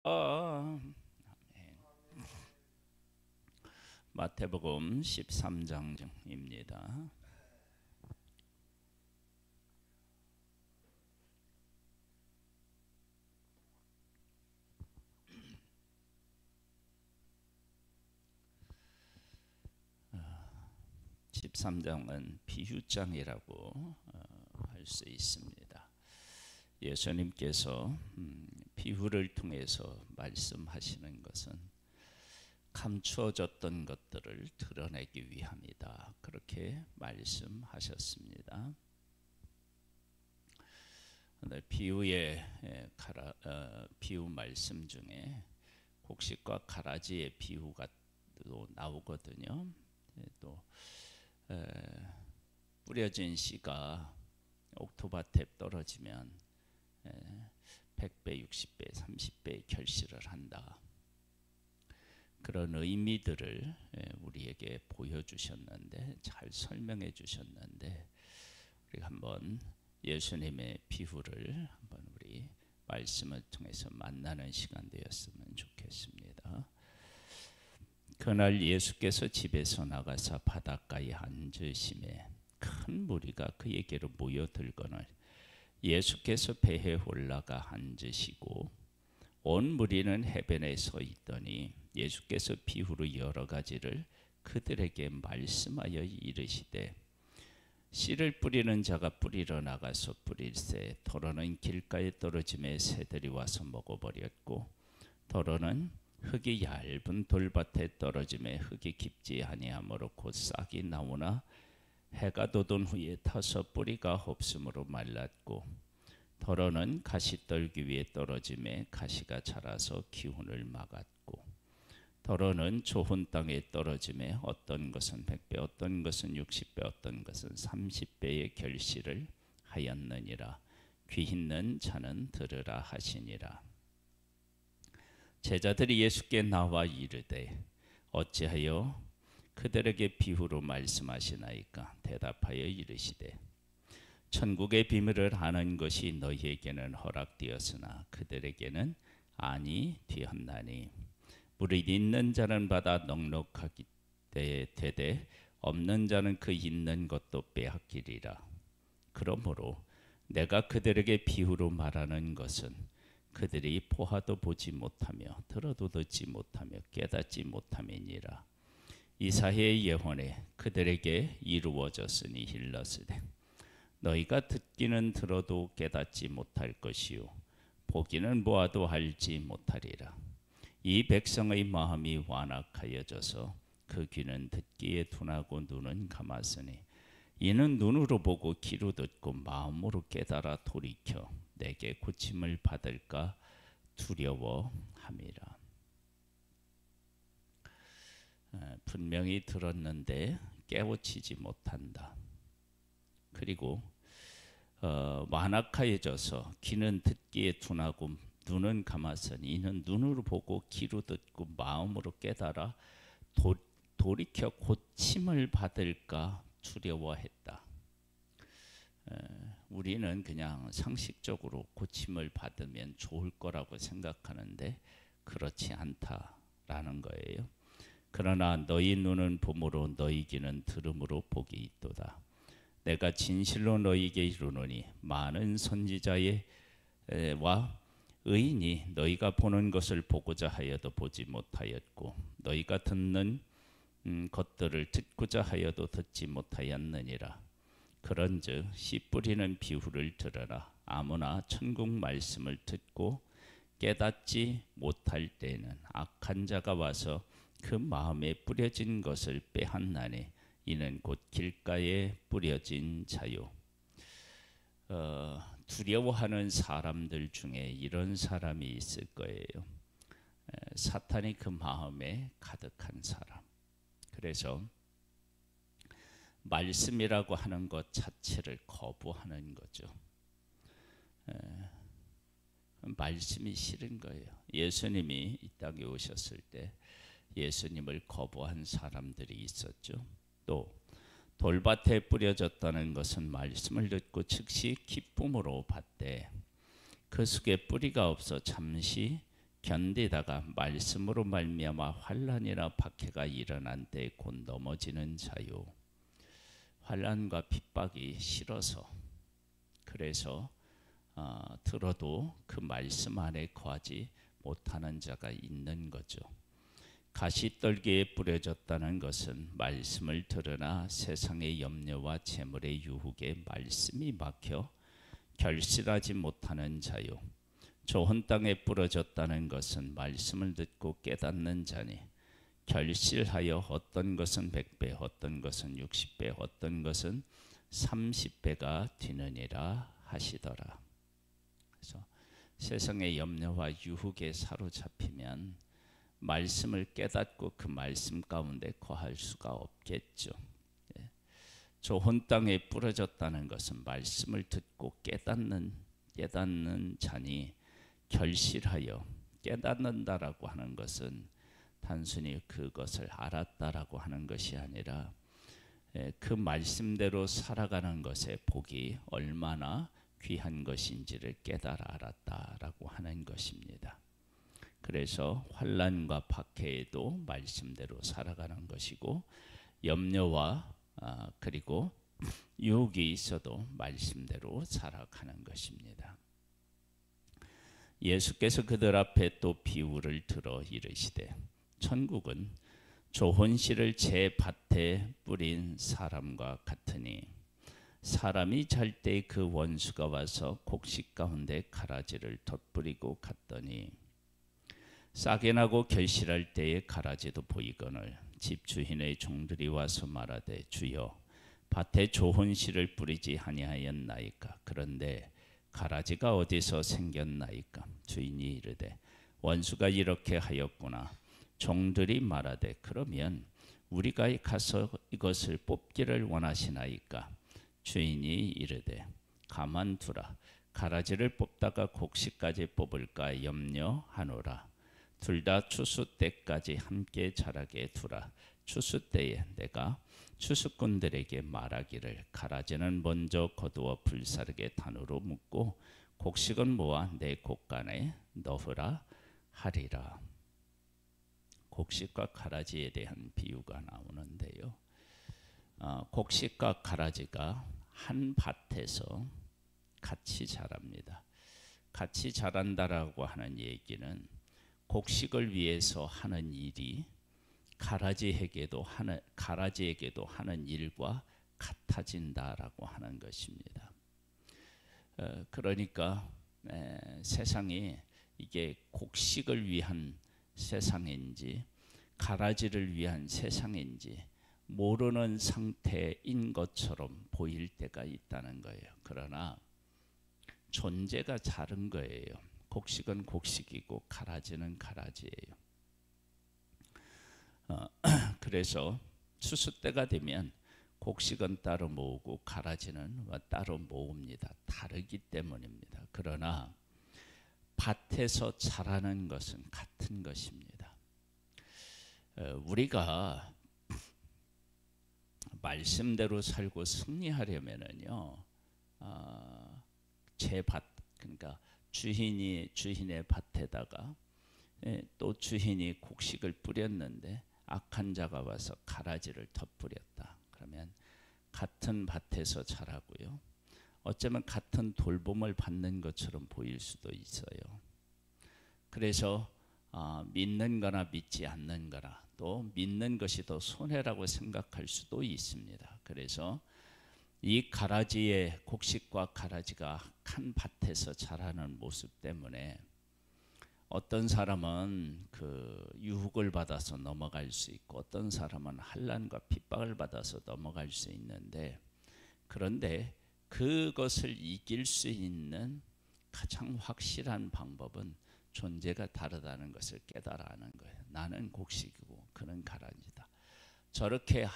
아멘. 마태복음 13장입니다. 십삼 장은 비유장이라고 할 수 있습니다. 예수님께서 비유를 통해서 말씀하시는 것은 감추어졌던 것들을 드러내기 위함이다. 그렇게 말씀하셨습니다. 오늘 비유 말씀 중에 곡식과 가라지의 비유가 또 나오거든요. 또 뿌려진 씨가 옥토밭에 떨어지면 100배, 60배, 30배의 결실을 한다. 그런 의미들을 우리에게 보여주셨는데, 잘 설명해 주셨는데, 우리 한번 예수님의 비유를 한번 우리 말씀을 통해서 만나는 시간 되었으면 좋겠습니다. 그날 예수께서 집에서 나가사 바닷가에 앉으심에 큰 무리가 그에게로 모여들거늘 예수께서 배에 올라가 앉으시고 온 무리는 해변에 서 있더니 예수께서 비유로 여러 가지를 그들에게 말씀하여 이르시되 씨를 뿌리는 자가 뿌리러 나가서 뿌릴새 더러는 길가에 떨어짐에 새들이 와서 먹어버렸고 더러는 흙이 얇은 돌밭에 떨어짐에 흙이 깊지 아니하므로 곧 싹이 나오나 해가 돋은 후에 타서 뿌리가 없으므로 말랐고 더러는 가시떨기 위에 떨어짐에 가시가 자라서 기운을 막았고 더러는 좋은 땅에 떨어짐에 어떤 것은 100배 어떤 것은 60배 어떤 것은 30배의 결실을 하였느니라. 귀 있는 자는 들으라 하시니라. 제자들이 예수께 나와 이르되 어찌하여 그들에게 비유로 말씀하시나이까. 대답하여 이르시되 천국의 비밀을 아는 것이 너희에게는 허락되었으나 그들에게는 아니 되었나니 무릇 있는 자는 받아 넉넉하게 되되 없는 자는 그 있는 것도 빼앗기리라. 그러므로 내가 그들에게 비유로 말하는 것은 그들이 보아도 보지 못하며 들어도 듣지 못하며 깨닫지 못함이니라. 이사야의 예언에 그들에게 이루어졌으니 일러스되 너희가 듣기는 들어도 깨닫지 못할 것이요 보기는 보아도 알지 못하리라. 이 백성의 마음이 완악하여져서 그 귀는 듣기에 둔하고 눈은 감았으니 이는 눈으로 보고 귀로 듣고 마음으로 깨달아 돌이켜 내게 고침을 받을까 두려워함이라. 분명히 들었는데 깨우치지 못한다. 그리고 완악하여져서 귀는 듣기에 둔하고 눈은 감았으니 이는 눈으로 보고 귀로 듣고 마음으로 깨달아 돌이켜 고침을 받을까 두려워했다. 우리는 그냥 상식적으로 고침을 받으면 좋을 거라고 생각하는데 그렇지 않다라는 거예요. 그러나 너희 눈은 봄으로 너희 귀는 들음으로 복이 있도다. 내가 진실로 너희에게 이르노니 많은 선지자의 와 의인이 너희가 보는 것을 보고자 하여도 보지 못하였고 너희가 듣는 것들을 듣고자 하여도 듣지 못하였느니라. 그런즉 씨 뿌리는 비유를 들으라. 아무나 천국 말씀을 듣고 깨닫지 못할 때는 악한 자가 와서 그 마음에 뿌려진 것을 빼앗나니 이는 곧 길가에 뿌려진 자요. 두려워하는 사람들 중에 이런 사람이 있을 거예요. 사탄이 그 마음에 가득한 사람. 그래서 말씀이라고 하는 것 자체를 거부하는 거죠. 말씀이 싫은 거예요. 예수님이 이 땅에 오셨을 때 예수님을 거부한 사람들이 있었죠. 또 돌밭에 뿌려졌다는 것은 말씀을 듣고 즉시 기쁨으로 받되 그 속에 뿌리가 없어 잠시 견디다가 말씀으로 말미암아 환난이나 박해가 일어난 때 곧 넘어지는 자요. 환난과 핍박이 싫어서, 그래서 들어도 그 말씀 안에 거하지 못하는 자가 있는 거죠. 가시떨기에 뿌려졌다는 것은 말씀을 들으나 세상의 염려와 재물의 유혹에 말씀이 막혀 결실하지 못하는 자요. 좋은 땅에 뿌려졌다는 것은 말씀을 듣고 깨닫는 자니 결실하여 어떤 것은 100배, 어떤 것은 60배, 어떤 것은 30배가 되느니라 하시더라. 그래서 세상의 염려와 유혹에 사로잡히면 말씀을 깨닫고 그 말씀 가운데 거할 수가 없겠죠. 좋은 땅에 뿌려졌다는 것은 말씀을 듣고 깨닫는 자니, 결실하여 깨닫는다라고 하는 것은 단순히 그것을 알았다라고 하는 것이 아니라 그 말씀대로 살아가는 것의 복이 얼마나 귀한 것인지를 깨달아 알았다라고 하는 것입니다. 그래서 환난과 박해에도 말씀대로 살아가는 것이고, 염려와 그리고 유혹이 있어도 말씀대로 살아가는 것입니다. 예수께서 그들 앞에 또 비유를 들어 이르시되, 천국은 좋은 씨를 제 밭에 뿌린 사람과 같으니 사람이 잘 때 그 원수가 와서 곡식 가운데 가라지를 덧뿌리고 갔더니 싹이 나고 결실할 때에 가라지도 보이거늘 집 주인의 종들이 와서 말하되, 주여 밭에 좋은 씨를 뿌리지 아니하였나이까? 그런데 가라지가 어디서 생겼나이까? 주인이 이르되, 원수가 이렇게 하였구나. 종들이 말하되, 그러면 우리가 가서 이것을 뽑기를 원하시나이까? 주인이 이르되, 가만두라. 가라지를 뽑다가 곡식까지 뽑을까 염려하노라. 둘 다 추수 때까지 함께 자라게 두라. 추수 때에 내가 추수꾼들에게 말하기를, 가라지는 먼저 거두어 불사르게 단으로 묶고 곡식은 모아 내 곡간에 넣으라 하리라. 곡식과 가라지에 대한 비유가 나오는데요. 곡식과 가라지가 한 밭에서 같이 자랍니다. 같이 자란다라고 하는 얘기는 곡식을 위해서 하는 일이 가라지에게도 하는 일과 같아진다라고 하는 것입니다. 그러니까 세상이 이게 곡식을 위한 세상인지 가라지를 위한 세상인지 모르는 상태인 것처럼 보일 때가 있다는 거예요. 그러나 존재가 다른 거예요. 곡식은 곡식이고 가라지는 가라지예요. 그래서 추수 때가 되면 곡식은 따로 모으고 가라지는 따로 모읍니다. 다르기 때문입니다. 그러나 밭에서 자라는 것은 같은 것입니다. 우리가 말씀대로 살고 승리하려면은요, 제 밭, 그러니까 주인의 밭에다가 또 주인이 곡식을 뿌렸는데 악한 자가 와서 가라지를 덧뿌렸다. 그러면 같은 밭에서 자라고요. 어쩌면 같은 돌봄을 받는 것처럼 보일 수도 있어요. 그래서 믿는 거나 믿지 않는 거나 또 믿는 것이 더 손해라고 생각할 수도 있습니다. 그래서 이 가라지의 곡식과 가라지가 한 밭에서 자라는 모습 때문에 어떤 사람은 그 유혹을 받아서 넘어갈 수 있고 어떤 사람은 환난과 핍박을 받아서 넘어갈 수 있는데, 그런데 그것을 이길 수 있는 가장 확실한 방법은 존재가 다르다는 것을 깨달아 하는 거예요. 나는 곡식이고 그는 가라지다. 저렇게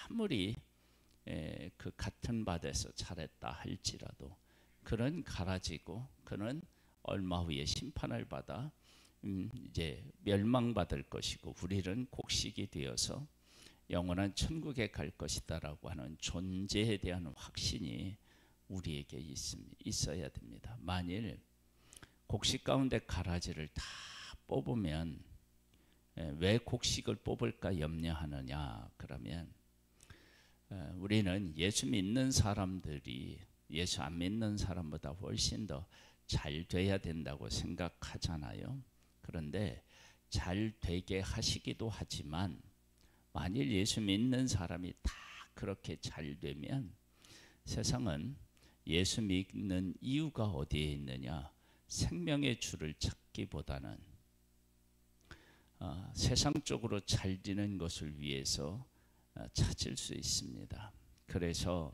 아무리 그 같은 밭에서 자랐다 할지라도 그는 가라지고 그는 얼마 후에 심판을 받아 이제 멸망받을 것이고 우리는 곡식이 되어서 영원한 천국에 갈 것이다라고 하는 존재에 대한 확신이 우리에게 있어야 됩니다. 만일 곡식 가운데 가라지를 다 뽑으면 왜 곡식을 뽑을까 염려하느냐? 그러면 우리는 예수 믿는 사람들이 예수 안 믿는 사람보다 훨씬 더 잘 돼야 된다고 생각하잖아요. 그런데 잘 되게 하시기도 하지만 만일 예수 믿는 사람이 다 그렇게 잘 되면 세상은 예수 믿는 이유가 어디에 있느냐? 생명의 주를 찾기보다는 세상적으로 잘 되는 것을 위해서 찾을 수 있습니다. 그래서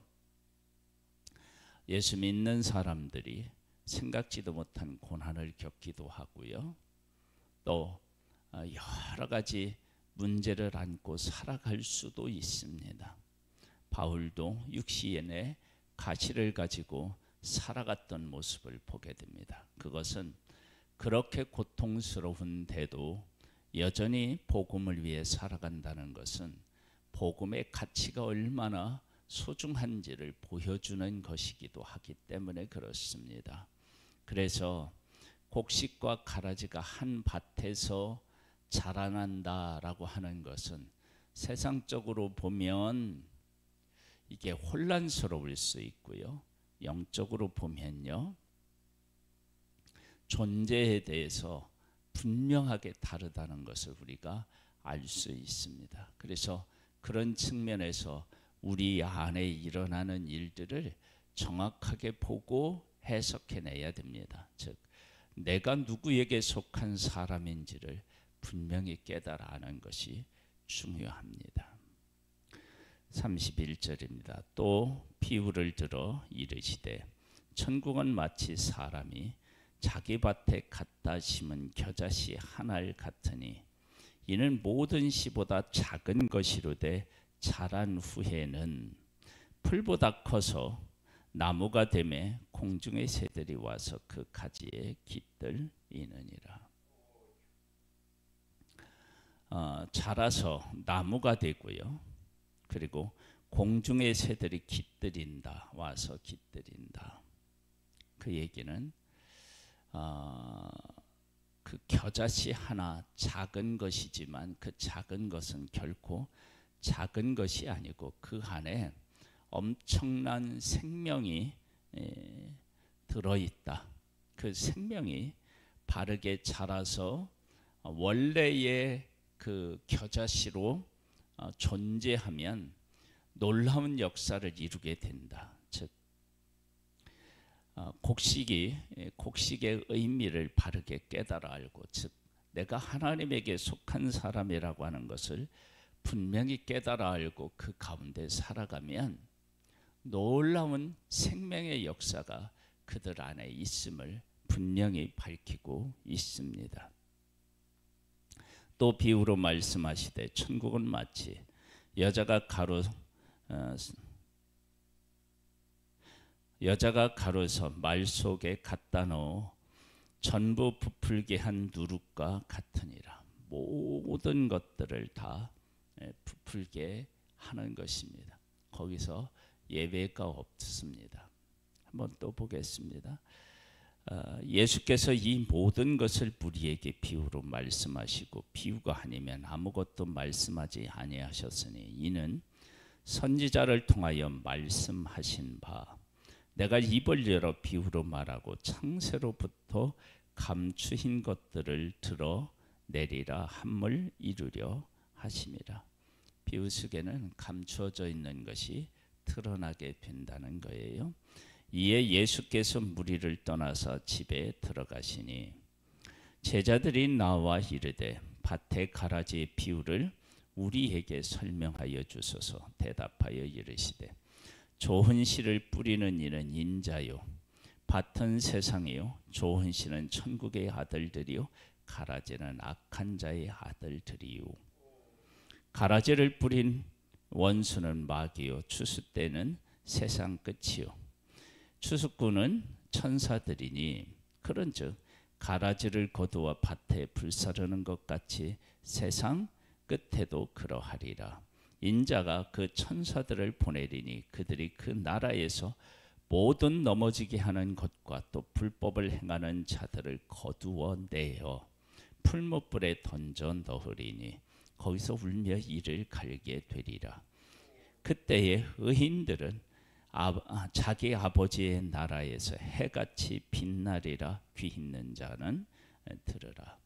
예수 믿는 사람들이 생각지도 못한 고난을 겪기도 하고요. 또 여러 가지 문제를 안고 살아갈 수도 있습니다. 바울도 육신의 가시를 가지고 살아갔던 모습을 보게 됩니다. 그것은 그렇게 고통스러운데도 여전히 복음을 위해 살아간다는 것은 복음의 가치가 얼마나 소중한지를 보여주는 것이기도 하기 때문에 그렇습니다. 그래서 곡식과 가라지가 한 밭에서 자라난다라고 하는 것은 세상적으로 보면 이게 혼란스러울 수 있고요. 영적으로 보면요. 존재에 대해서 분명하게 다르다는 것을 우리가 알 수 있습니다. 그래서 그런 측면에서 우리 안에 일어나는 일들을 정확하게 보고 해석해내야 됩니다. 즉 내가 누구에게 속한 사람인지를 분명히 깨달아 아는 것이 중요합니다. 31절입니다. 또 비유를 들어 이르시되 천국은 마치 사람이 자기 밭에 갖다 심은 겨자씨 하나를 같으니 이는 모든 씨보다 작은 것이로되 자란 후에는 풀보다 커서 나무가 되매 공중의 새들이 와서 그 가지에 깃들이느니라. 자라서 나무가 되고요. 그리고 공중의 새들이 깃들인다. 와서 깃들인다. 그 얘기는 그 겨자씨 하나 작은 것이지만 그 작은 것은 결코 작은 것이 아니고 그 안에 엄청난 생명이 들어있다. 그 생명이 바르게 자라서 원래의 그 겨자씨로 존재하면 놀라운 역사를 이루게 된다. 즉 곡식의 의미를 바르게 깨달아 알고, 즉 내가 하나님에게 속한 사람이라고 하는 것을 분명히 깨달아 알고 그 가운데 살아가면 놀라운 생명의 역사가 그들 안에 있음을 분명히 밝히고 있습니다. 또 비유로 말씀하시되 천국은 마치 여자가 가로서 말 속에 갖다 넣어 전부 부풀게 한 누룩과 같으니라. 모든 것들을 다 부풀게 하는 것입니다. 거기서 예외가 없습니다. 한번 또 보겠습니다. 예수께서 이 모든 것을 우리에게 비유로 말씀하시고 비유가 아니면 아무것도 말씀하지 아니하셨으니 이는 선지자를 통하여 말씀하신 바 내가 입을 열어 비유로 말하고 창세로부터 감추인 것들을 드러내리라 함을 이루려 하심이라. 비유 속에는 감추어져 있는 것이 드러나게 된다는 거예요. 이에 예수께서 무리를 떠나서 집에 들어가시니 제자들이 나와 이르되 밭의 가라지의 비유를 우리에게 설명하여 주소서. 대답하여 이르시되 좋은 씨를 뿌리는 이는 인자요 밭은 세상이요 좋은 씨는 천국의 아들들이요 가라지는 악한 자의 아들들이요. 가라지를 뿌린 원수는 마귀요 추수 때는 세상 끝이요 추수꾼은 천사들이니 그런즉 가라지를 거두어 밭에 불사르는 것 같이 세상 끝에도 그러하리라. 인자가 그 천사들을 보내리니 그들이 그 나라에서 모든 넘어지게 하는 것과 또 불법을 행하는 자들을 거두어 내어 풀무불에 던져 넣으리니 거기서 울며 이를 갈게 되리라. 그때에 의인들은 자기 아버지의 나라에서 해같이 빛나리라. 귀 있는 자는 들으라.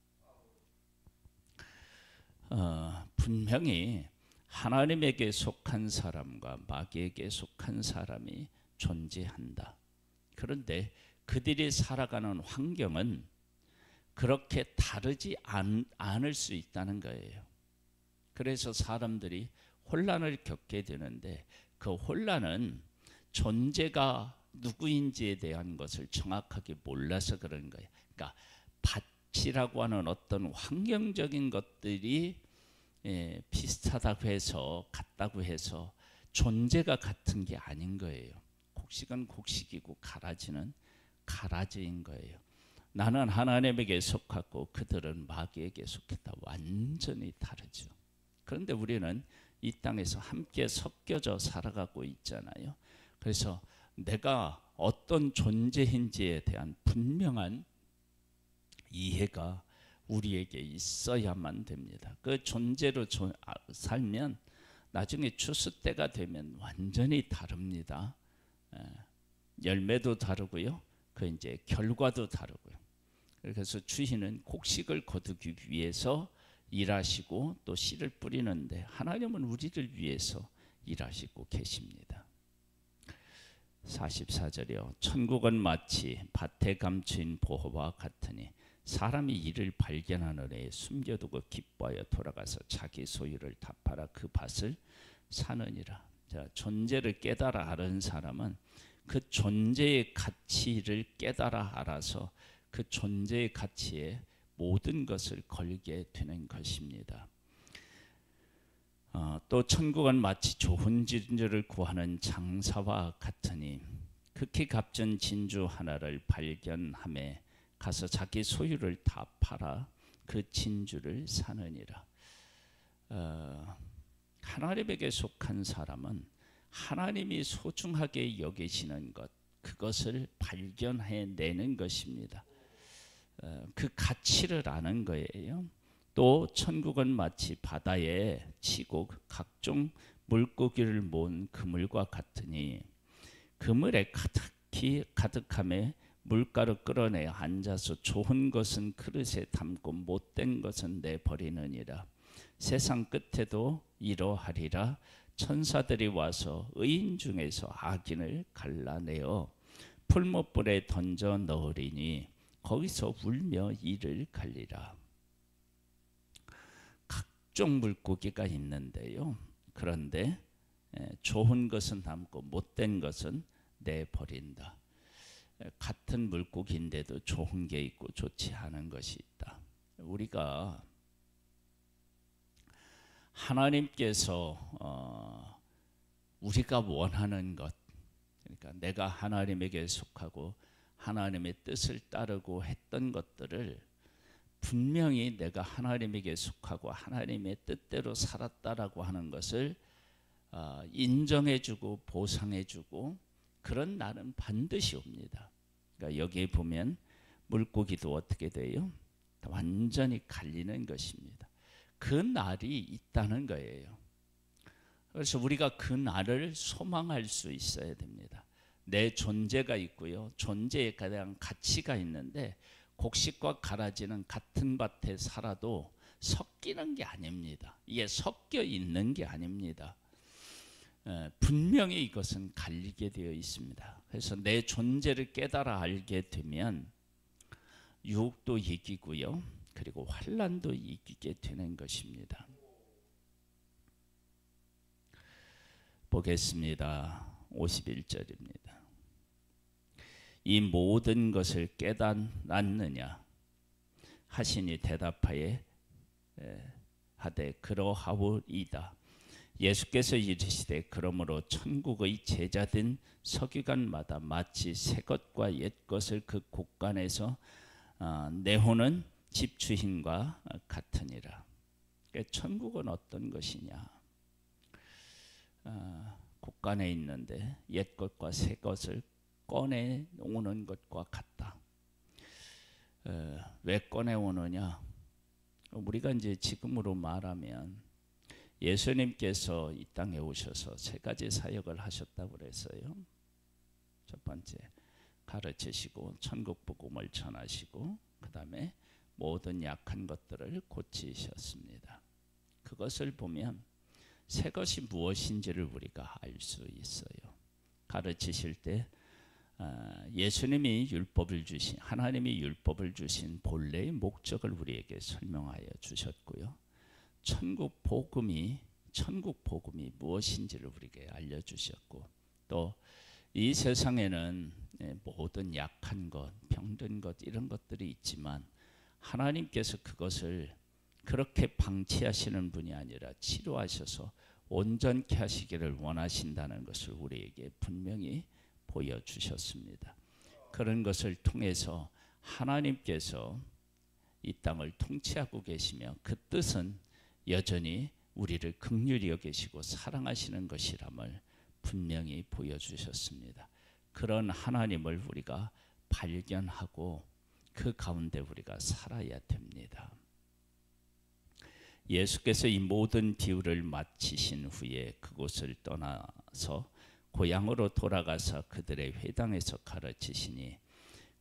분명히 하나님에게 속한 사람과 마귀에게 속한 사람이 존재한다. 그런데 그들이 살아가는 환경은 그렇게 다르지 않을 수 있다는 거예요. 그래서 사람들이 혼란을 겪게 되는데 그 혼란은 존재가 누구인지에 대한 것을 정확하게 몰라서 그런 거예요. 그러니까 밭이라고 하는 어떤 환경적인 것들이 비슷하다고 해서 같다고 해서 존재가 같은 게 아닌 거예요. 곡식은 곡식이고 가라지는 가라지인 거예요. 나는 하나님에게 속하고 그들은 마귀에게 속했다. 완전히 다르죠. 그런데 우리는 이 땅에서 함께 섞여져 살아가고 있잖아요. 그래서 내가 어떤 존재인지에 대한 분명한 이해가 우리에게 있어야만 됩니다. 그 존재로 살면 나중에 추수 때가 되면 완전히 다릅니다. 열매도 다르고요. 그 이제 결과도 다르고요. 그래서 주인은 곡식을 거두기 위해서 일하시고 또 씨를 뿌리는데 하나님은 우리를 위해서 일하시고 계십니다. 44절이요. 천국은 마치 밭에 감추인 보화와 같으니 사람이 이를 발견하는 애에 숨겨두고 기뻐하여 돌아가서 자기 소유를 다 팔아 그 밭을 사느니라. 자, 존재를 깨달아 아는 사람은 그 존재의 가치를 깨달아 알아서 그 존재의 가치에 모든 것을 걸게 되는 것입니다. 또 천국은 마치 좋은 진주를 구하는 장사와 같으니 극히 값진 진주 하나를 발견함에 가서 자기 소유를 다 팔아 그 진주를 사느니라. 하나님에게 속한 사람은 하나님이 소중하게 여기시는 것, 그것을 발견해내는 것입니다. 그 가치를 아는 거예요. 또 천국은 마치 바다에 치고 각종 물고기를 모은 그물과 같으니 그물에 가득함에 물가로 끌어내 앉아서 좋은 것은 그릇에 담고 못된 것은 내버리느니라. 세상 끝에도 이러하리라. 천사들이 와서 의인 중에서 악인을 갈라내어 풀무불에 던져 넣으리니 거기서 울며 이를 갈리라. 각종 물고기가 있는데요. 그런데 좋은 것은 담고 못된 것은 내버린다. 같은 물고기인데도 좋은 게 있고 좋지 않은 것이 있다. 우리가 하나님께서 우리가 원하는 것, 그러니까 내가 하나님에게 속하고 하나님의 뜻을 따르고 했던 것들을 분명히 내가 하나님에게 속하고 하나님의 뜻대로 살았다라고 하는 것을 인정해주고 보상해주고 그런 날은 반드시 옵니다. 그러니까 여기에 보면 물고기도 어떻게 돼요? 완전히 갈리는 것입니다. 그 날이 있다는 거예요. 그래서 우리가 그 날을 소망할 수 있어야 됩니다. 내 존재가 있고요. 존재에 대한 가치가 있는데 곡식과 가라지는 같은 밭에 살아도 섞이는 게 아닙니다. 이게 섞여 있는 게 아닙니다. 분명히 이것은 갈리게 되어 있습니다. 그래서 내 존재를 깨달아 알게 되면 유혹도 이기고요. 그리고 환난도 이기게 되는 것입니다. 보겠습니다. 51절입니다. 이 모든 것을 깨닫느냐 하시니 대답하되 그러하오이다. 예수께서 이르시되 그러므로 천국의 제자된 서기관마다 마치 새 것과 옛 것을 그 곳간에서 내오는 집주인과 같으니라. 천국은 어떤 것이냐? 곳간에 있는데 옛 것과 새 것을 꺼내오는 것과 같다. 왜 꺼내오느냐? 우리가 이제 지금으로 말하면 예수님께서 이 땅에 오셔서 세 가지 사역을 하셨다고 그랬어요. 첫 번째, 가르치시고 천국 복음을 전하시고, 그 다음에 모든 약한 것들을 고치셨습니다. 그것을 보면 새 것이 무엇인지를 우리가 알 수 있어요. 가르치실 때 예수님이 율법을 주신, 하나님이 율법을 주신 본래의 목적을 우리에게 설명하여 주셨고요. 천국 복음이 무엇인지를 우리에게 알려주셨고, 또 이 세상에는 모든 약한 것, 병든 것 이런 것들이 있지만 하나님께서 그것을 그렇게 방치하시는 분이 아니라 치료하셔서 온전케 하시기를 원하신다는 것을 우리에게 분명히 보여주셨습니다. 그런 것을 통해서 하나님께서 이 땅을 통치하고 계시며 그 뜻은 여전히 우리를 긍휼히 여기시고 사랑하시는 것이람을 분명히 보여주셨습니다. 그런 하나님을 우리가 발견하고 그 가운데 우리가 살아야 됩니다. 예수께서 이 모든 비유를 마치신 후에 그곳을 떠나서 고향으로 돌아가서 그들의 회당에서 가르치시니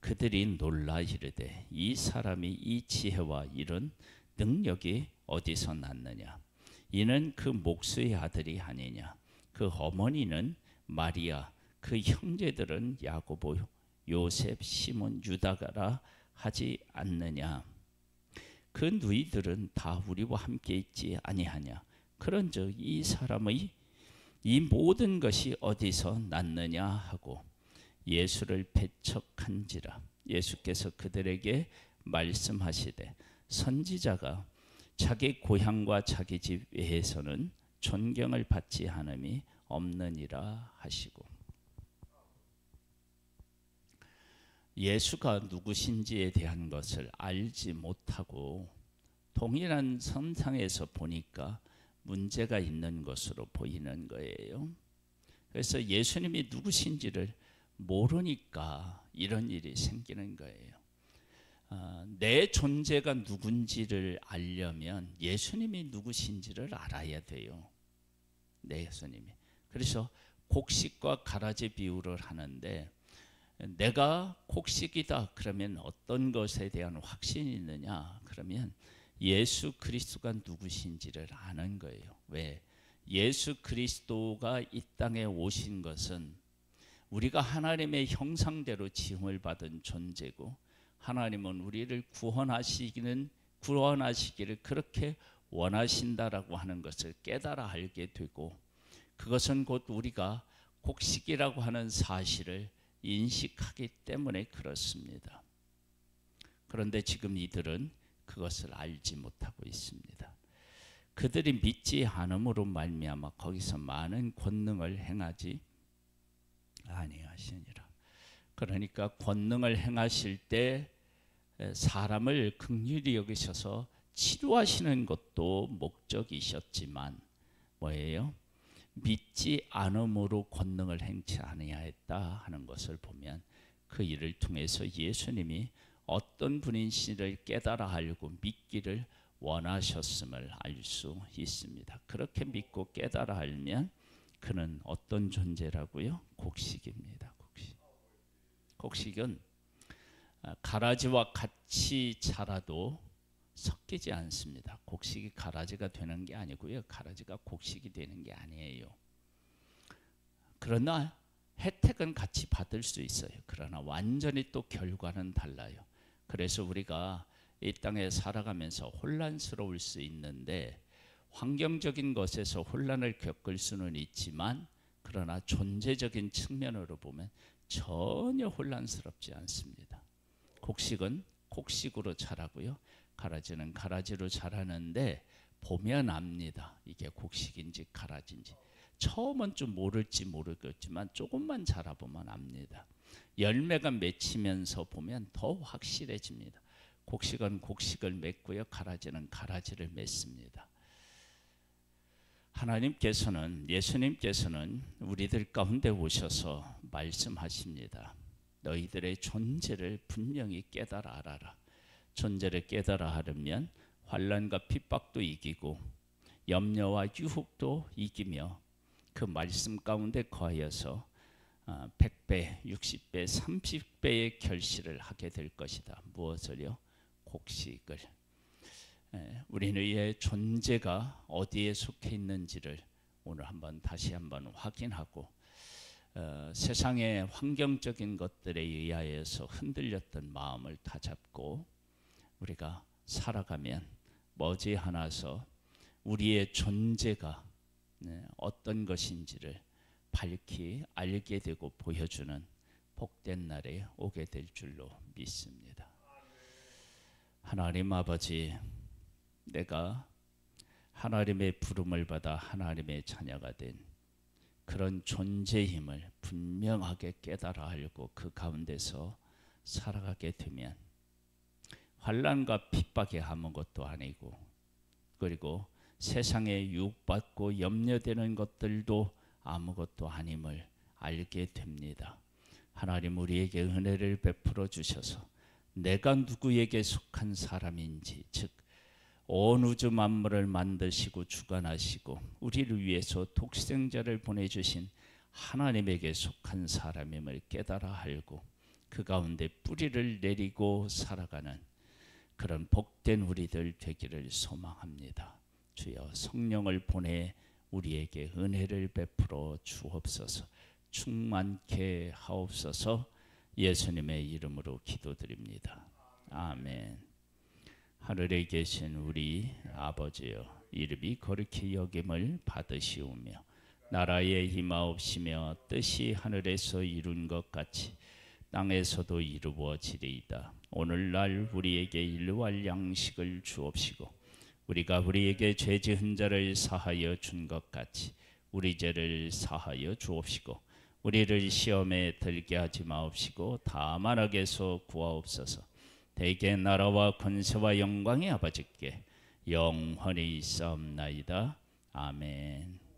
그들이 놀라 이르되 이 사람이 이 지혜와 이런 능력이 어디서 났느냐? 이는 그 목수의 아들이 아니냐? 그 어머니는 마리아, 그 형제들은 야고보, 요셉, 시몬, 유다가라 하지 않느냐? 그 누이들은 다 우리와 함께 있지 아니하냐? 그런즉 이 사람의 이 모든 것이 어디서 났느냐 하고 예수를 배척한지라. 예수께서 그들에게 말씀하시되 선지자가 자기 고향과 자기 집 외에서는 존경을 받지 않음이 없느니라 하시고, 예수가 누구신지에 대한 것을 알지 못하고 동일한 선상에서 보니까 문제가 있는 것으로 보이는 거예요. 그래서 예수님이 누구신지를 모르니까 이런 일이 생기는 거예요. 내 존재가 누군지를 알려면 예수님이 누구신지를 알아야 돼요. 내 예수님이. 그래서 곡식과 가라지 비유를 하는데, 내가 곡식이다 그러면 어떤 것에 대한 확신이 있느냐? 그러면 예수 그리스도가 누구신지를 아는 거예요. 왜? 예수 그리스도가 이 땅에 오신 것은 우리가 하나님의 형상대로 지음을 받은 존재고, 하나님은 우리를 구원하시기를 그렇게 원하신다라고 하는 것을 깨달아 알게 되고, 그것은 곧 우리가 곡식이라고 하는 사실을 인식하기 때문에 그렇습니다. 그런데 지금 이들은 그것을 알지 못하고 있습니다. 그들이 믿지 않음으로 말미암아 거기서 많은 권능을 행하지 아니하시니라. 그러니까 권능을 행하실 때 사람을 긍휼히 여기셔서 치료하시는 것도 목적이셨지만 뭐예요? 믿지 않음으로 권능을 행치 아니하였다 하는 것을 보면 그 일을 통해서 예수님이 어떤 분인지를 깨달아 알고 믿기를 원하셨음을 알 수 있습니다. 그렇게 믿고 깨달아 알면 그는 어떤 존재라고요? 곡식입니다. 곡식은 가라지와 같이 자라도 섞이지 않습니다. 곡식이 가라지가 되는 게 아니고요, 가라지가 곡식이 되는 게 아니에요. 그러나 혜택은 같이 받을 수 있어요. 그러나 완전히 또 결과는 달라요. 그래서 우리가 이 땅에 살아가면서 혼란스러울 수 있는데, 환경적인 것에서 혼란을 겪을 수는 있지만 그러나 존재적인 측면으로 보면 전혀 혼란스럽지 않습니다. 곡식은 곡식으로 자라고요, 가라지는 가라지로 자라는데 보면 압니다. 이게 곡식인지 가라지인지. 처음은 좀 모를지 모르겠지만 조금만 자라보면 압니다. 열매가 맺히면서 보면 더 확실해집니다. 곡식은 곡식을 맺고요, 가라지는 가라지를 맺습니다. 하나님께서는, 예수님께서는 우리들 가운데 오셔서 말씀하십니다. 너희들의 존재를 분명히 깨달아 알아라. 존재를 깨달아 알으면 환난과 핍박도 이기고 염려와 유혹도 이기며 그 말씀 가운데 거하여서 100배, 60배, 30배의 결실을 하게 될 것이다. 무엇을요? 곡식을. 우리의 존재가 어디에 속해 있는지를 오늘 다시 한번 확인하고 세상의 환경적인 것들에 의하여서 흔들렸던 마음을 다잡고 우리가 살아가면 머지않아서 우리의 존재가 어떤 것인지를 밝히 알게 되고 보여주는 복된 날에 오게 될 줄로 믿습니다. 하나님 아버지, 내가 하나님의 부름을 받아 하나님의 자녀가 된 그런 존재임을 분명하게 깨달아 알고 그 가운데서 살아가게 되면 환난과 핍박이 아무것도 아니고, 그리고 세상에 유혹받고 염려되는 것들도 아무것도 아님을 알게 됩니다. 하나님, 우리에게 은혜를 베풀어 주셔서 내가 누구에게 속한 사람인지, 즉 온 우주 만물을 만드시고 주관하시고 우리를 위해서 독생자를 보내주신 하나님에게 속한 사람임을 깨달아 알고 그 가운데 뿌리를 내리고 살아가는 그런 복된 우리들 되기를 소망합니다. 주여, 성령을 보내 우리에게 은혜를 베풀어 주옵소서. 충만케 하옵소서. 예수님의 이름으로 기도드립니다. 아멘. 하늘에 계신 우리 아버지여, 이름이 거룩히 여김을 받으시오며 나라에 임하옵시며 뜻이 하늘에서 이룬 것 같이 땅에서도 이루어지리이다. 오늘날 우리에게 일용할 양식을 주옵시고 우리가 우리에게 죄 지은 자를 사하여 준 것 같이 우리 죄를 사하여 주옵시고 우리를 시험에 들게 하지 마옵시고 다만 악에서 구하옵소서. 대개 나라와 권세와 영광이 아버지께 영원히 있사옵나이다. 아멘.